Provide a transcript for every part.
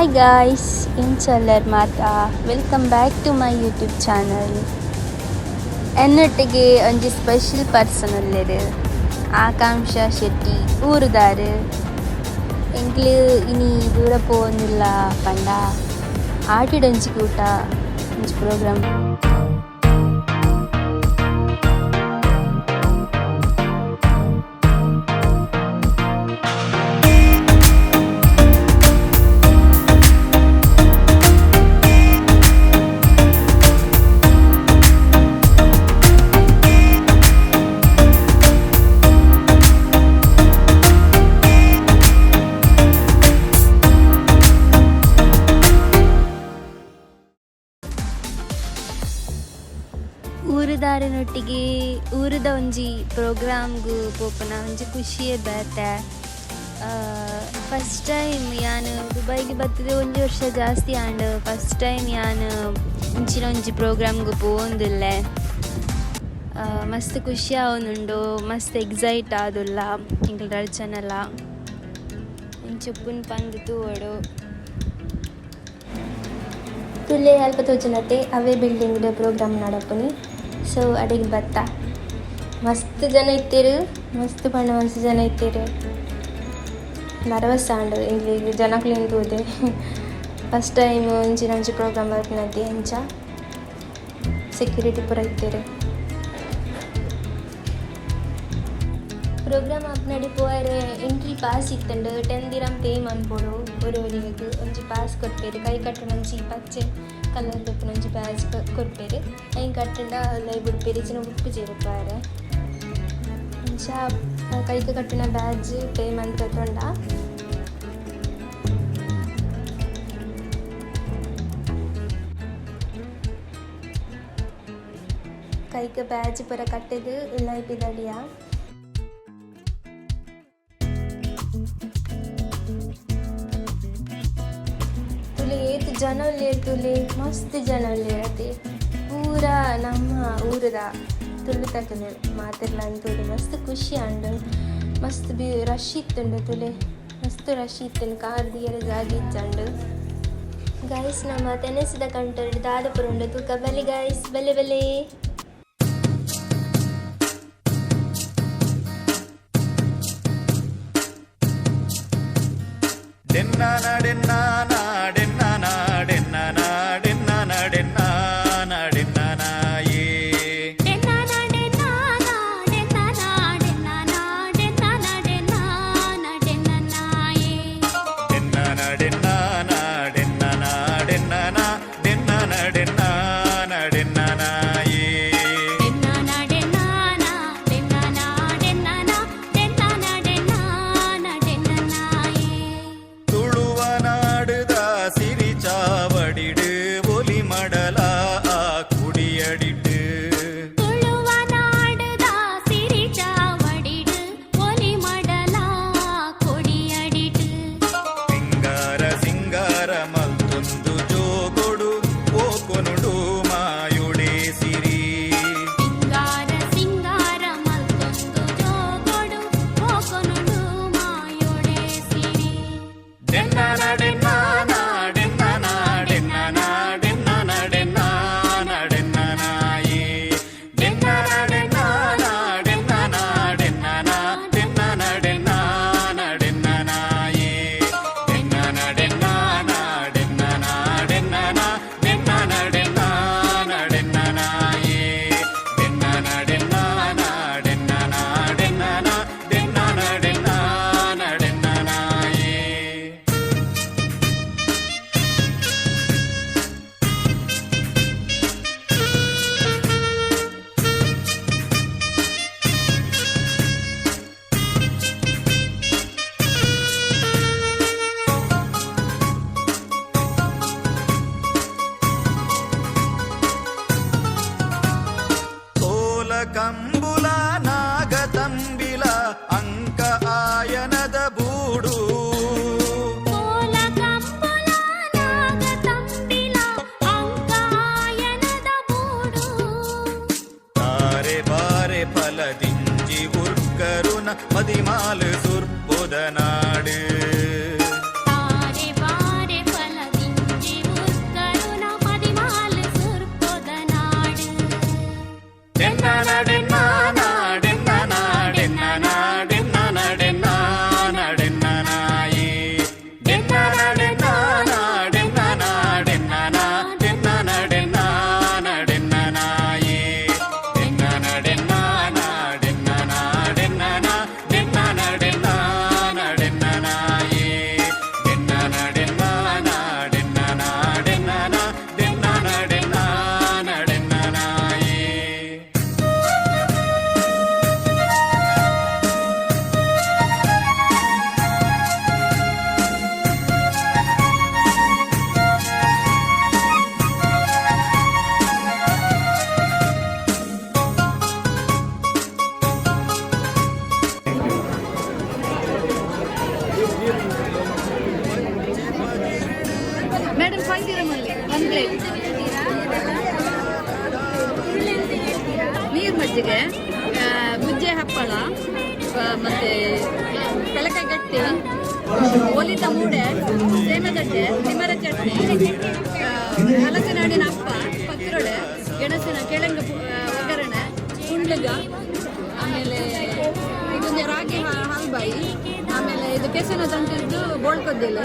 Hi guys, inchaller mata. Welcome back to my YouTube channel. എന്നൊട്ടിಗೆ ಒಂಜಿ special person ಉಲ್ಲೆರ್ ಆಕಾಂಕ್ಷ ಶೆಟ್ಟಿ ಊರುದಾರ್ ಎಂಕ್ಲು ಇನಿ ದೂರ ಪೋವೊಂದಿಲ್ಲ ಪಂಡ ಆಟಿಡೊಂಜಿ ಕೂಟ ಒಂಜಿ ಪ್ರೋಗ್ರಾಮ್. ಊರುದಾರನೊಟ್ಟಿಗೆ ಊರದ ಒಂಜಿ ಪ್ರೋಗ್ರಾಮ್ಗೂ ಪೋಪುನ ಒಂಜಿ ಖುಷಿಯೇ ಬೇತೆ. ಫಸ್ಟ್ ಟೈಮ್ ಯಾನು ದುಬೈಗೆ ಬರ್ತದೆ ಒಂಜಿ ವರ್ಷ ಜಾಸ್ತಿ ಆಂಡ್ ಫಸ್ಟ್ ಟೈಮ್ ಯಾನು ಇಂಚಿನ ಒಂಜಿ ಪ್ರೋಗ್ರಾಮ್ಗೂ ಪೋವೊಂದುಲ್ಲೆ. ಮಸ್ತ್ ಖುಷಿ ಆವೊಂದುಂಡು, ಮಸ್ತ್ ಎಕ್ಸೈಟ್ ಆದುಲ್ಲ ಎಂಕಲ್ ರಚನೆಲ್ಲ ಇಂಚುಪ್ಪುನ್ ಪಂದ್ ತೂವಡು ತುಲೆ ಅಲ್ಪ ತೋಜನತೆ ಅವೇ ಬಿಲ್ಡಿಂಗ್ ಪ್ರೋಗ್ರಾಮ್ ನಡಪುನಿ. ಸೊ ಅಡಿಗೆ ಬತ್ತ ಮಸ್ತ್ ಜನ ಇತ್ತೇರು, ಮಸ್ತ್ ಪಂಡ ಮಸ್ತ್ ಜನ ಇತ್ತೇರು. ನರ್ವಸ್ ಆಂಡ್ ಇಂಗ್ಲಿಗೆ ಜನಕ್ಲಿಂದ ತೂದೆ ಫಸ್ಟ್ ಟೈಮ್ ಒಂಜಿ ಪ್ರೋಗ್ರಾಮ್ ಬರ್ಪುನದ್ದೆ ಹೆಂಚ ಸೆಕ್ಯೂರಿಟಿ ಪೂರ ಇತ್ತೇರು. ಪ್ರೋಗ್ರಾಮ್ ಆಪ್ನಡಿ ಪೋಯರೆ ಎಂಟ್ರಿ ಪಾಸ್ ಇತ್ತಂಡು 10 ದಿರಂ ಪೇ ಮನ್ಪೊಡು. ಒರಿಗೆ ಒಂಜಿ ಪಾಸ್ ಕೊಡ್ಪೇರು, ಕೈ ಕಟ್ಟುನ ಒಂಜಿ ಪಚ್ಚೆ ಕಲರ್ ತಪ್ಪುನ ಒಂಜಿ ಬ್ಯಾಜ್ ಕೊಡ್ಪೇರು. ಐನ್ ಕಟ್ಟುಂಡ ಲೈ ಬಿಡ್ಪೇರು ಇಚ್ಚಿನ ಬುಕ್ ಜೇರುಪಾರೆ ಇಂಚ ಕೈಕ ಕಟ್ಟುನ ಬ್ಯಾಜ್ ಪೇ ಮನ್ಪೊಂಡ. ಕೈಕ ಬ್ಯಾಜ್ ಪೂರ ಕಟ್ಟೆದು ಲೈಪಿದಡಿಯ ಏತ್ ಜನ ಉಲ್ಲೇರು ತುಲೆ ಮಸ್ತ್ ಜನ ಉಲ್ಲೇರತೆ ಪೂರ ನಮ್ಮ ಊರದ ತುಳು ತಕಲೆ ಮಾತೆಲ್ಲ ಅಂತೂರು ಮಸ್ತ್ ಖುಷಿ ಆಂಡು. ಮಸ್ತ್ ರಶ್ ಇತ್ತುಂಡು ತುಲೆ, ಮಸ್ತ್ ರಶ್ ಇತ್ತುಂಡು, ಕಾರ್ ದಿಯರ ಜಾಗ ಇಚ್ಚಂಡು. ಗೈಸ್ ನಮ್ಮ ತೆನೆಸಿದ ಕಂಟರ್ ದಾದಪುರ ಉಂಡು ತೂಕ ಬಲೆ ಗೈಸ್ ಬಲೆ ಬಲೆ. ಕಂಬುಲ ನಾಗತಂಬಿಲ ಅಂಕ ಆಯನದ ಬೂಡು ತಾರೆ ಬಾರೆ ಫಲದಿಂಜಿ ಉರ್ಕರುನ ಮದಿಮಾಲು ಸುರ್ಪುದ ನಾಡು ತಾರೆ ಬಾರೆ ಫಲ ಮತ್ತೆ ಕಲಕಾಯಿ ಗಟ್ಟಿ, ಒಲಿತ ಮೂಡೆ, ಸೇಮೆಗಡ್ಡೆ, ತಿಮರ ಚಟ್ನಿ, ಹಲಸಿನಹಣ್ಣಿನ ಅಪ್ಪ, ಪತ್ರೊಡೆ, ಗೆಣಸಿನ ಕೆಳಂಗ ಒಗ್ಗರಣೆ, ಕುಂಡ್ಲಗ, ಆಮೇಲೆ ಇದೊಂದು ರಾಗಿ ಹಾಲ್ಬಾಯಿ, ಆಮೇಲೆ ಇದು ಕೆಸರಿನ ದಂಟಿದ್ದು ಬೋಳ್ಕೊದ್ದಿಲ್ಲ,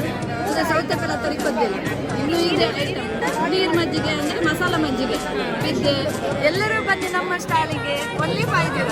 ಇದು ಸೌತೆಕಾಲ ತೊರಿಕೊದ್ದಿಲ್ಲ. ಇನ್ನು ಇದೆ ಐಟಮ್ ನೀರು ಮಜ್ಜಿಗೆ ಅಂದರೆ ಮಸಾಲ ಮಜ್ಜಿಗೆ ಬಿದ್ದೆ. ಎಲ್ಲರೂ ಬನ್ನಿ ನಮ್ಮ ಸ್ಟಾಲಿಗೆ, ಒಳ್ಳೆ ಬಾಯ್ದಿರ.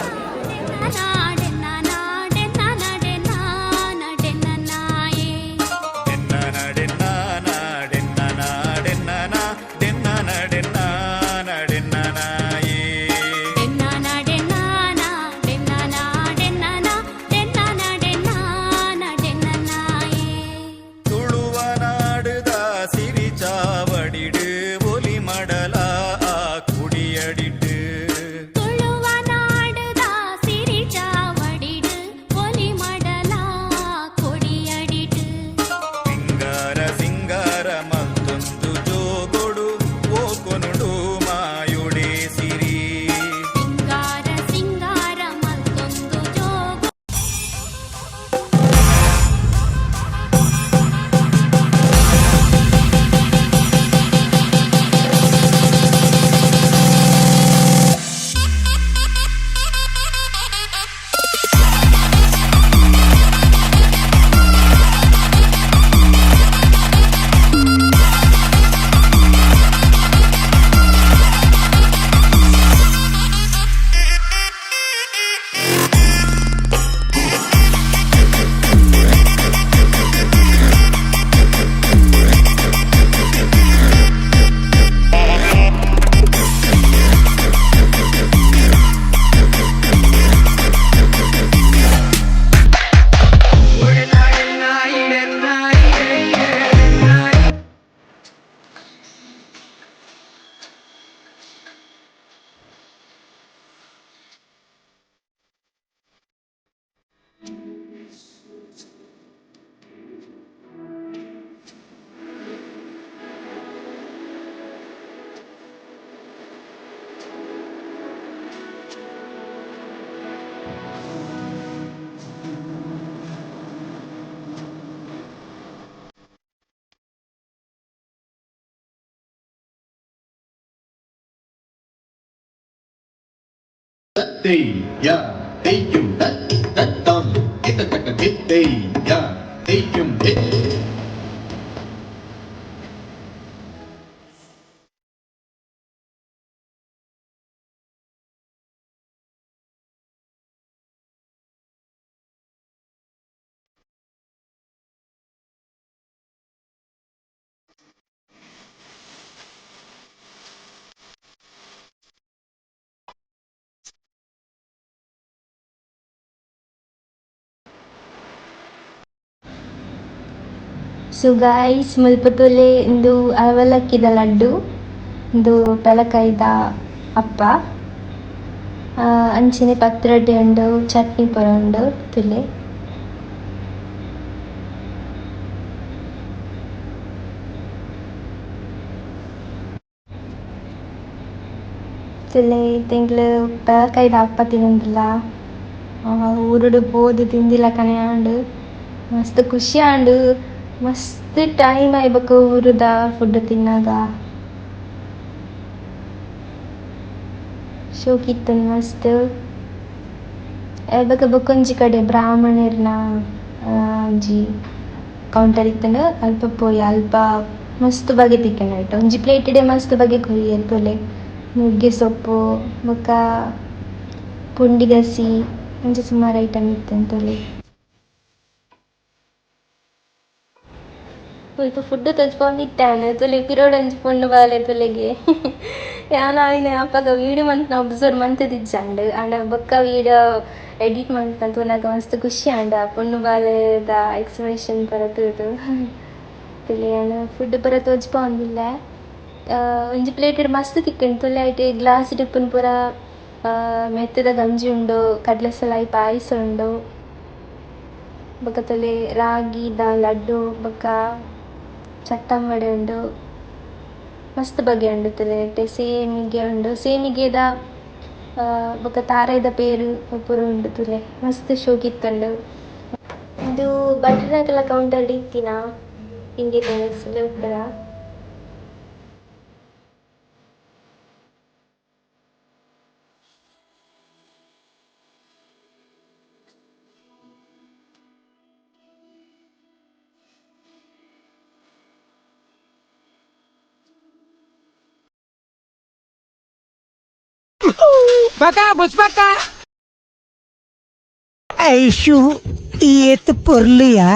ya teyum tattam kita taka gitte ya teyum so guys ಮುಲ್ಪತೊಲೆ ಇಂದು ಅವಲಕ್ಕಿದ ಲಡ್ಡು, ಇಂದು ಬೆಲಕಾಯ್ದ ಅಪ್ಪ, ಅಂಚಿನ ಪತ್ರೊಡೆ ಉಂಡು, ಚಟ್ನಿ ಪುರ ಉಂಡು ತುಲೆ. ತುಲೆ ತಿಂಗಳು ಬೆಲಕಾಯ್ದ ಅಪ್ಪ ತಿನ್ನೊಂದಿಲ್ಲ, ಊರುಡು ಬೋದು ತಿಂದಿಲ್ಲ ಕನೆ ಆಂಡು ಮಸ್ತ್ ಖುಷಿ ಆಂಡು. ಮಸ್ತ್ ಟೈಮ್ ಆಯ್ಬೇಕು ಊರುದ ಫುಡ್ ತಿನ್ನಾಗ, ಶೋಕಿತ್ತು ಮಸ್ತ್. ಆಯ್ಬೇಕು ಬೊಕೊಂಜಿ ಕಡೆ ಬ್ರಾಹ್ಮಣರ್ನ ಒಂಜಿ ಕೌಂಟರ್ ಇತ್ತಂಡು ಅಲ್ಪ ಪೋಯಿ ಅಲ್ಪ ಮಸ್ತ್ ಬಗೆ ತಿಕ್ಕಂಡು ಒಂಜಿ ಪ್ಲೇಟ್ಡೆ ಮಸ್ತ್ ಬಗೆ ಕೊಯ್ಯರು ತೊಲೆ. ನುಗ್ಗೆ ಸೊಪ್ಪು ಬೊಕ್ಕ ಪುಂಡಿಗಸಿ ಒಂಜಿ ಸುಮಾರು ಐಟಮ್ ಇತ್ತಂದು ತೊಲೆ. ಸ್ವಲ್ಪ ಫುಡ್ ತಚ್ಕೊಂಡಿತ್ತಾನೆ ತುಲೆ ಪಿರೋಡ್ ಹಂಚ್ಕೊಂಡು ಬಾಲೆ ತುಲೆಗೆ ಯಾನ ಆಯ್ನ ಅಪ್ಪಗ ವೀಡಿಯೋ ಮಂತ್ ಒಬ್ಸರ್ವ್ ಮಂತದಿಜ್ಜಂಡು ಆಂಡ ಬೊಕ್ಕ ವೀಡಿಯೋ ಎಡಿಟ್ ಮಂತಂತ ನನಗೆ ಮಸ್ತ್ ಖುಷಿ ಆಂಡ ಪೊಣ್ಣು ಬಾಲೆದ ಎಕ್ಸ್ಪ್ರೆಷನ್ ಪರ ತೂದು ತುಲೆ ಆಂಡ ಫುಡ್ ಪರ ತೋಜ್ಪೊಂದಿಲ್ಲ. ಒಂಜಿ ಪ್ಲೇಟೆಡ್ ಮಸ್ತ್ ತಿಕ್ಕಂಡು ತುಲೆ ಐಟೆ ಗ್ಲಾಸ್ ಡಿಪ್ಪುನು ಪೂರ ಮೆತ್ತದ ಗಂಜಿ ಉಂಡು, ಕಡ್ಲೆ ಸಲಾಯಿ ಪಾಯಸ ಉಂಡು, ಬೊಕ್ಕ ತುಲೆ ರಾಗಿದ ಲಡ್ಡು, ಬೊಕ್ಕ ಚಟ್ಟಂಬಡೆ ಉಂಡು, ಮಸ್ತ್ ಬಗೆ ಉಂಡು ತುಲೆ. ಸೇಮಿಗೆ ಉಂಡು, ಸೇಮಿಗೆದ ಬೊಕ ತಾರೆದ ಪೇರು ಪೂರ ಉಂಡು ತುಲೆ ಮಸ್ತ್ ಶೋಕಿತ್ತುಂಡು. ಇದು ಬಟ್ರನಕಲ ಕೌಂಟರ್ ಇತ್ತಿನ ತಿಂಡಿ ತಿನಿಸುಲು ಪೂರ. ஐஷு ஏத்து பொருளியா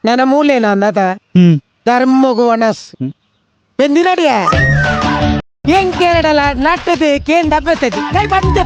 ನನ್ನ ಮೂಲೆ ನನ್ನದ ಧರ್ಮಗುವನಸ್ ಬೆಂದಿನಡಿಯ ಹೆಂಗ್ ಕೇಳಲ್ಲ ನಟ್ಟದೆ ಕೇಂದ ಬರ್ತದೆ ಕೈ ಬಂದ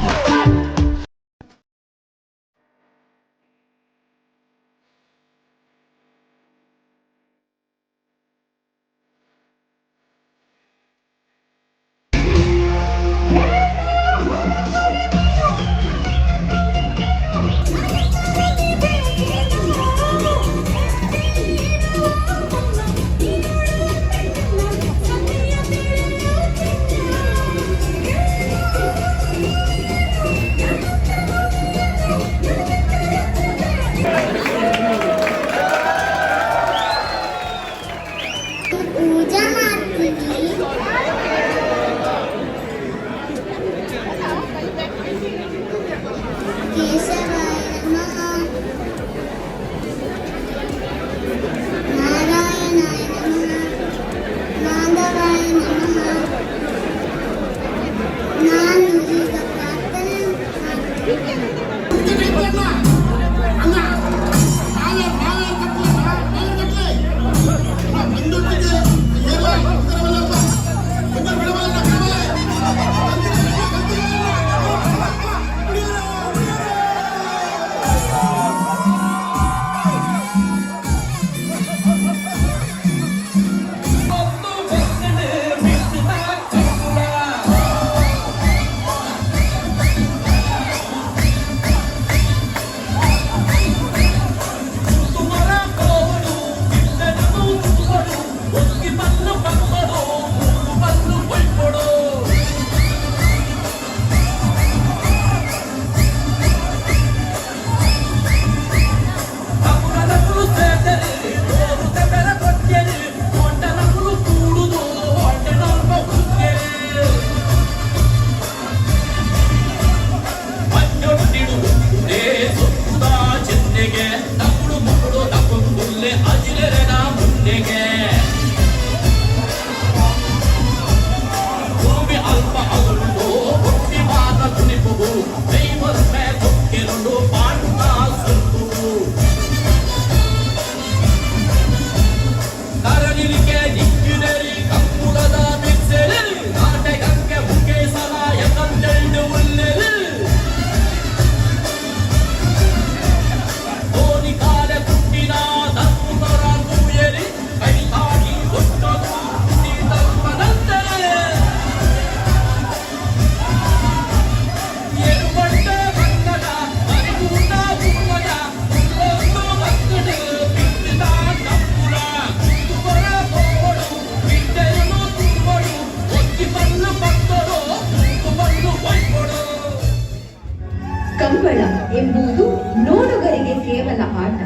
ಕಂಬಳ ಎಂಬುದು ನೋಡುಗರಿಗೆ ಕೇವಲ ಆಟ,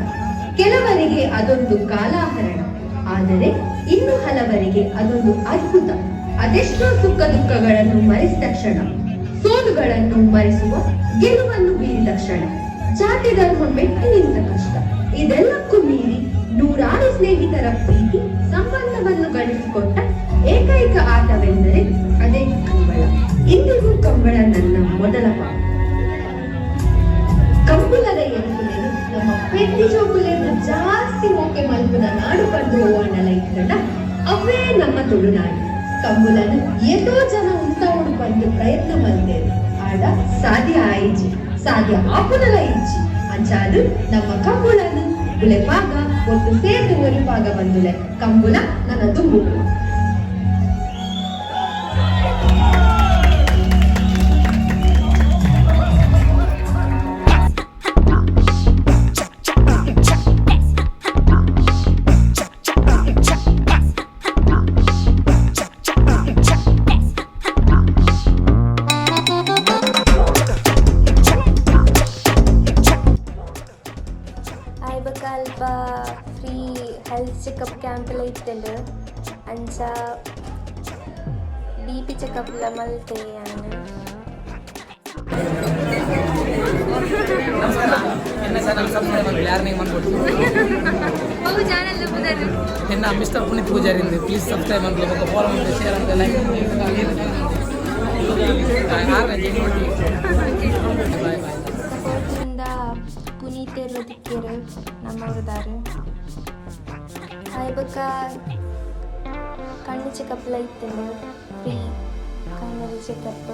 ಕೆಲವರಿಗೆ ಅದೊಂದು ಕಾಲಾಹರಣ, ಆದರೆ ಇನ್ನು ಹಲವರಿಗೆ ಅದೊಂದು ಅದ್ಭುತ. ಅದೆಷ್ಟೋ ಸುಖ ದುಃಖಗಳನ್ನು ಮರೆಸಿದ ಕ್ಷಣ, ಸೋಲುಗಳನ್ನು ಮರೆಸುವ, ಗೆಲುವನ್ನು ಬೀರಿದ ಕ್ಷಣ, ಜಾತಿ ಧರ್ಮ ಮೆಟ್ಟಿ ನಿಂತ ಕಷ್ಟ, ಇದೆಲ್ಲಕ್ಕೂ ಮೀರಿ ನೂರಾರು ಸ್ನೇಹಿತರ ಪ್ರೀತಿ ಸಂಬಂಧವನ್ನು ಗಳಿಸಿಕೊಟ್ಟ ಏಕೈಕ ಆಟವೆಂದರೆ ಅದೇ ಕಂಬಳ. ಇಂದಿಗೂ ಕಂಬಳ ನನ್ನ ಮೊದಲ ಪಾಠ. ಕಂಬಳದ ಎನಿಸುವುದು ನಮ್ಮ ಪೆಟ್ಟಿ ಜೋಕುಲೆಂದು ಜಾಸ್ತಿ ಮೊಕ್ಕೆ ಮಲ್ಪುನ ನಾಡು ಬಂದು ಹೋಗೋಣ ಇಟ್ಕೊಂಡ ಅವೇ ನಮ್ಮ ತುಳುನಾಡು. ಕಂಬಳನು ಏತೋ ಜನ ಉಂಟಾವಣು ಬಂದು ಪ್ರಯತ್ನ ಮಲ್ತೇವೆ, ಆಡ ಸಾಧ್ಯ ಆಯಿಜಿ ಸಾಧ್ಯ ಆಪುನಲ ಇಜ್ಜಿ ಅಂಚಾದು ನಮ್ಮ ಕಂಬಳನು ಗುಳೆಪಾಗ ಒಟ್ಟು ಸೇತು ಒರಿಪಾಗ ಬಂದುಲೆ ಕಂಬಳ ನನ್ನ ತುಂಬು. ಐಬಕ್ಕ ಅಲ್ಪ ಫ್ರೀ ಹೆಲ್ತ್ ಚೆಕಪ್ ಕ್ಯಾಂಪ್ ಎಲ್ಲ ಇತ್ತಂಡು ಅಂಚ BP ಚೆಕಪ್ ಎಲ್ಲ ಮಲ್ತೆ ನಾನು ಎನ್ನ mister Puneeth Poojari please subscribe ಅಂತ ಫಾಲೋ ಮಾಡಿ ಶೇರ್ ಅಂತ ಲೈಕ್ ಸಪೋರ್ಟ್ಸಿಂದ ಪುನೀತ್ ಇರೋದಿಕ್ಕೇರು ನಮ್ಮವ್ರದಾರು ಐಬಕ್ಕ ಕಣ್ಣು ಚೆಕಪ್ ಎಲ್ಲ ಇತ್ತಂಡು ಫ್ರೀ ಕಣ್ಣು ಚೆಕಪ್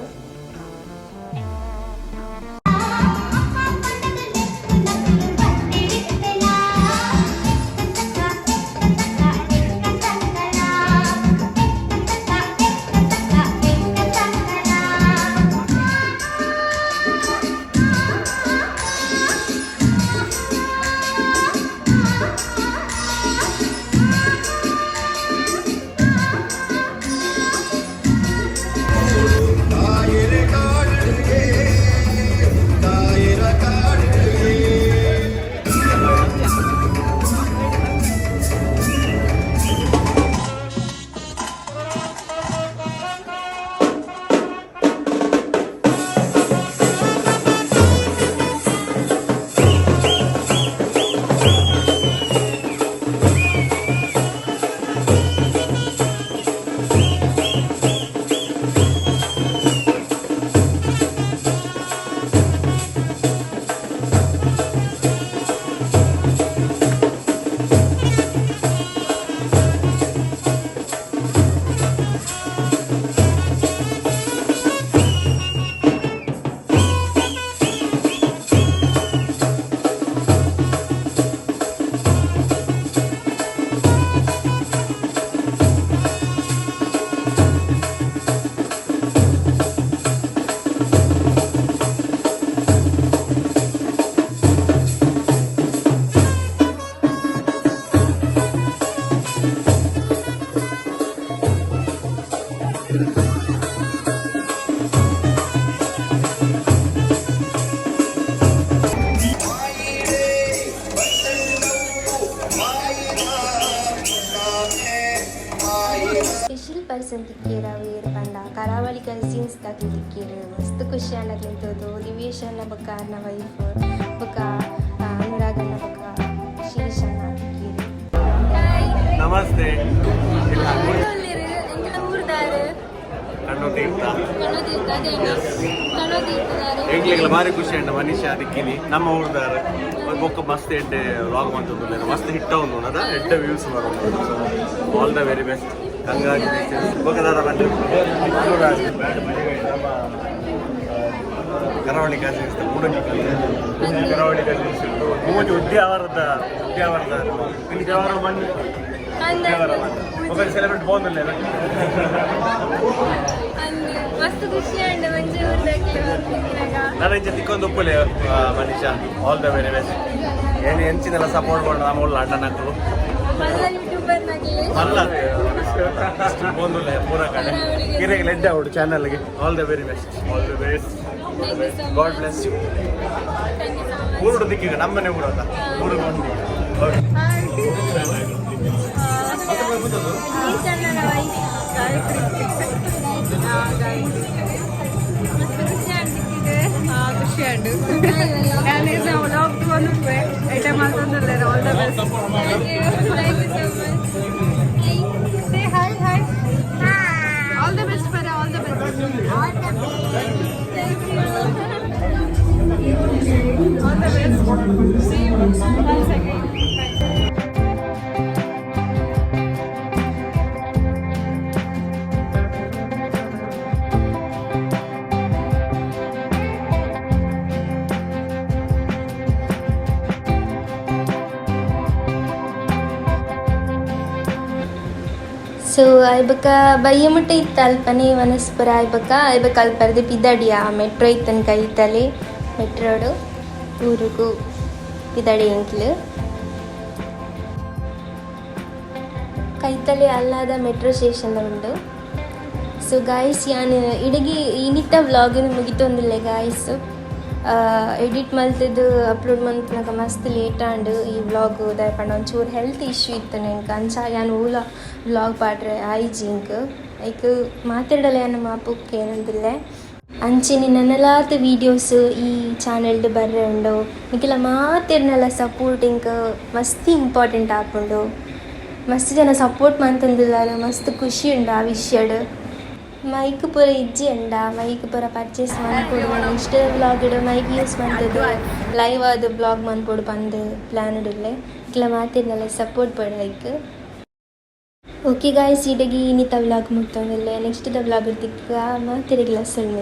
ಸ್ಪೆಷಲ್ ಪರ್ಸನ್ ತಿಕ್ಕೇರ ವೇರ್ ಪಂಡ ಕರಾವಳಿ ಕಸಿನ್ಸ್ ದಾಖಲೆ ತಿಕ್ಕೇರು ಮಸ್ತ್ ಖುಷಿ ಅನ್ನಕ್ಲಿಂತದ್ದು ದಿವ್ಯೇಶನ್ನ ಬಕ್ಕ ಅನ್ನ ವೈಫ್ ಬಕ್ಕ ಅನುರಾಗನ್ನ ಬಕ್ಕ ಶೀರ್ಷನ್ನ ತಿಕ್ಕೇರು ನಮಸ್ತೆ ಊರ್ದಾರು ಎಂಕ್ಲೆಗ್ಲ ಭಾರಿ ಖುಷಿ ಅಂಡ ಮನುಷ್ಯ ದಿಕ್ಕಿನಿ ನಮ್ಮ ಊರ್ದಾರ ಬೊಕ್ಕ ಮಸ್ತ್ ಎಡ್ಡೆ ವ್ಲಾಗ್ ಮಾಡ್ತಿದ್ದಿಲ್ಲ ಮಸ್ತ್ ಹಿಟ್ಟ ಒಂದು ಅದ ಎಡ್ಡೆ ವ್ಯೂಸ್ ಮಾಡೋದು all the very best congratulations ಬೊಕ್ಕದಾರ ಬಂದು ಕರಾವಳಿ ಕಸಿನ್ಸ್ ಕರಾವಳಿ ಕಸಿನ್ಸ್ ಮೂಜು ಉದ್ಯಾವರದ ಉದ್ಯಾವರ ಮಣ್ಣು ಸೆಲೆಬ್ರೇಟ್ ಬಾಂದಿಲ್ಲ ಮಸ್ತ್ ಖುಷಿ ಅಂಡ ಮಂಜೆ ಊರ್ದಾಗ್ಲಿ ನನ್ನ ಇಂಚ ತಿಕ್ಕೊಂದು ಉಪ್ಪುಲೆ ಮನುಷ್ಯ ಆಲ್ ದ ವೆರಿ ಬೆಸ್ಟ್ ಏನು ಎಂಚಿನೆಲ್ಲ ಸಪೋರ್ಟ್ ಮಾಡೋದು ನಮ್ಮ ಊರ್ಲ ಅಣ್ಣ ನಕ್ಕಲು ಅಲ್ಲ ಬಂದುಲ್ಲ ಪೂರ ಕಡೆ ಕಿರೆಗೆ ಲೆಡ್ಡೆ ಅವಡು ಚಾನಲ್ಗೆ all the very best all the best God bless you ಊರುಡು ದಿಕ್ಕಿಗೆ ನಮ್ಮನೆ ಊರು ಅಂತ ಊರು ಖುಷಿ ಆಂಡು ನಾವು ಲಾಗ್ ಬಂದಿದ್ವಿ ಐಟಮ್ ಮಾಡ್ತಂದ್ರೆ all the best all the best for all the best all the best see you once again so ಐಬಕ್ಕ ಬಯ್ಯ ಮುಟ್ಟ ಇತ್ತು ಅಲ್ಪನೇ ವನಸ್ಪುರ ಐಬಕ್ಕ ಅಲ್ಪರ್ದು ಪಿದಡಿಯ ಮೆಟ್ರೋ ಇತ್ತನ ಕೈತಲೆ ಮೆಟ್ರೋಡು ಊರಿಗೂ ಪಿದಡಿ ಎಂಕ್ಲು ಕೈತಲೆ ಅಲ್ಲಾದ ಮೆಟ್ರೋ ಸ್ಟೇಷನ್ ಉಂಡು ಸೊ ಗಾಯ್ಸ್ ಯಾನು ಇಡಗಿ ಇನಿತ್ತ ವ್ಲಾಗ್ ಮುಗಿತೊಂದಿಲ್ಲ ಗಾಯ್ಸ್ ಎಡಿಟ್ ಮಲ್ತಿದ್ದು ಅಪ್ಲೋಡ್ ಮಲ್ಪನಾಗ ಮಸ್ತ್ ಲೇಟ್ ಆಂಡ್ ಈ ವ್ಲಾಗ್ ದಯಪಂಡ ಒಂಚೂರು ಹೆಲ್ತ್ ಇಶ್ಯೂ ಇತ್ತು ನಂಗೆ ಅಂಚ ಯಾನು ಓಲ ವ್ಲಾಗ್ ಪಾಡ್ರೆ ಆಯ್ಜಿಂಕ್ ಐಕ್ ಮಾತಾಡಲ್ಲ ಏನು ಮಾಪಕ್ಕೆ ಏನಂದಿಲ್ಲ ಅಂಚಿನಿ ನನ್ನಲಾತ ವೀಡಿಯೋಸ್ ಈ ಚಾನೆಲ್ಡ್ ಬರ್ರೆ ಉಂಡು ನಿಖಿಲ ಮಾತಿರ್ನೆಲ್ಲ ಸಪೋರ್ಟಿಂಗ್ ಮಸ್ತ್ ಇಂಪಾರ್ಟೆಂಟ್ ಆಪುಂಡು ಮಸ್ತ್ ಜನ ಸಪೋರ್ಟ್ ಮಂತಂದಿಲ್ಲ ಮಸ್ತ್ ಖುಷಿ ಉಂಡು ಆ ವಿಷಯಡ್ ಮೈಕ್ ಪೂರ ಇಜ್ಜಿ ಉಂಡ ಮೈಕ್ ಪೂರ ಪರ್ಚೇಸ್ ಮಾಡ್ಕೊಡು ನೆಕ್ಸ್ಟ್ ವ್ಲಾಗ್ ಮೈಕ್ ಯೂಸ್ ಮಾಡ್ತದ್ದು ಲೈವ್ ಆದ ಬ್ಲಾಗ್ ಮಾಡ್ಕೊಡು ಬಂದು ಪ್ಲ್ಯಾನ್ ಇಡಲೆ ಇಕ್ಲ ಮಾತಿರ್ನೆಲ್ಲ ಸಪೋರ್ಟ್ ಪಡ ಲೈಕ್ ಓಕೆ ಗಾಯ್ಸ್ ಇಡಗಿ ಇನ್ನಿತ ವ್ಲಾಗ್ ಮುಗ್ತಾವಿಲ್ಲ ನೆಕ್ಸ್ಟ್ ದ ವ್ಲಾಗ್ ಇರ್ತಿಕ್ಕ ಮಾತಿರಗಿಲ್ಲ ಸಣ್ಣ